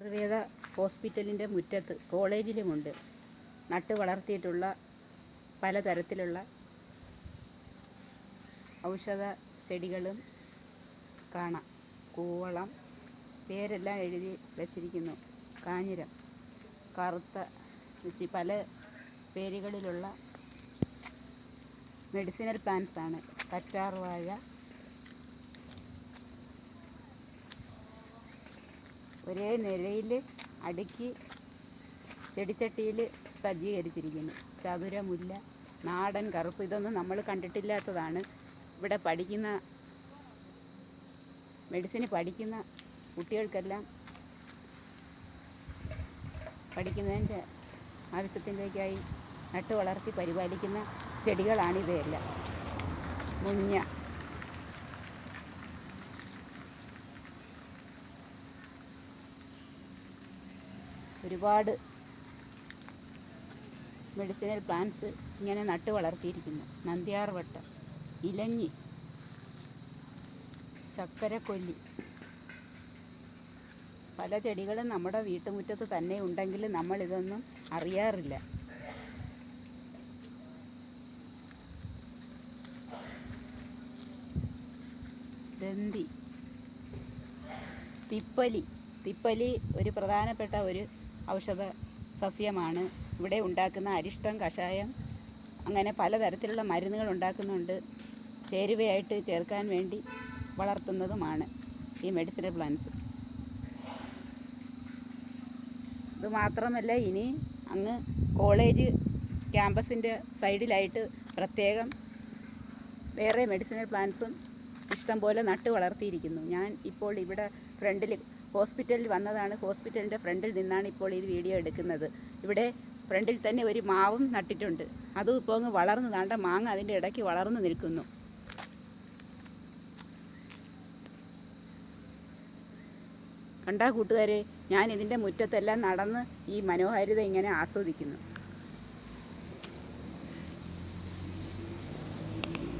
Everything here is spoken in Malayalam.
ആയുർവേദ ഹോസ്പിറ്റലിൻ്റെ മുറ്റത്ത് കോളേജിലുമുണ്ട് നട്ട് വളർത്തിയിട്ടുള്ള പലതരത്തിലുള്ള ഔഷധ ചെടികളും കാണാം. കൂവളം, പേരെല്ലാം എഴുതി വച്ചിരിക്കുന്നു. കാഞ്ഞിരം, കറുത്ത വെച്ച് പല പേരുകളിലുള്ള മെഡിസിനൽ പ്ലാന്റ്സ് ആണ്. കറ്റാർവാഴ, ഒരേ നിലയിൽ അടുക്കി ചെടിച്ചട്ടിയിൽ സജ്ജീകരിച്ചിരിക്കുന്നു. ചതുരമുല്ല, നാടൻ കറുപ്പ്, ഇതൊന്നും നമ്മൾ കണ്ടിട്ടില്ലാത്തതാണ്. ഇവിടെ പഠിക്കുന്ന മെഡിസിന് പഠിക്കുന്ന കുട്ടികൾക്കെല്ലാം പഠിക്കുന്നതിൻ്റെ ആവശ്യത്തിലേക്കായി നട്ട് വളർത്തി പരിപാലിക്കുന്ന ചെടികളാണിവയെല്ലാം. മുഞ്ഞ, ഒരുപാട് മെഡിസിനൽ പ്ലാന്റ്സ് ഇങ്ങനെ നട്ട് വളർത്തിയിരിക്കുന്നു. നന്ദ്യാർവട്ടം, ഇലഞ്ഞി, ചക്കരക്കൊല്ലി, പല ചെടികളും നമ്മുടെ വീട്ടുമുറ്റത്ത് തന്നെ ഉണ്ടെങ്കിലും നമ്മളിതൊന്നും അറിയാറില്ല. ദന്തി, തിപ്പലി ഒരു പ്രധാനപ്പെട്ട ഒരു ഔഷധ സസ്യമാണ്. ഇവിടെ ഉണ്ടാക്കുന്ന അരിഷ്ടം, കഷായം, അങ്ങനെ പലതരത്തിലുള്ള മരുന്നുകൾ ഉണ്ടാക്കുന്നുണ്ട്. ചേരുവയായിട്ട് ചേർക്കാൻ വേണ്ടി വളർത്തുന്നതുമാണ് ഈ മെഡിസിനൽ പ്ലാന്റ്സ്. ഇത് മാത്രമല്ല, ഇനി അങ്ങ് കോളേജ് ക്യാമ്പസിൻ്റെ സൈഡിലായിട്ട് പ്രത്യേകം വേറെ മെഡിസിനൽ പ്ലാന്റ്സും ഇഷ്ടം പോലെ നട്ട് വളർത്തിയിരിക്കുന്നു. ഞാൻ ഇപ്പോൾ ഇവിടെ ഫ്രണ്ടിൽ ഹോസ്പിറ്റലിൽ വന്നതാണ്. ഹോസ്പിറ്റലിൻ്റെ ഫ്രണ്ടിൽ നിന്നാണ് ഇപ്പോൾ ഈ വീഡിയോ എടുക്കുന്നത്. ഇവിടെ ഫ്രണ്ടിൽ തന്നെ ഒരു മാവും നട്ടിട്ടുണ്ട്. അതും ഇപ്പോൾ അങ്ങ് വളർന്ന് താണ്ട മാങ്ങ അതിൻ്റെ ഇടയ്ക്ക് വളർന്ന് നിൽക്കുന്നു. കണ്ടാ കൂട്ടുകാരെ, ഞാൻ ഇതിൻ്റെ മുറ്റത്തെല്ലാം നടന്ന് ഈ മനോഹാരിത ഇങ്ങനെ ആസ്വദിക്കുന്നു.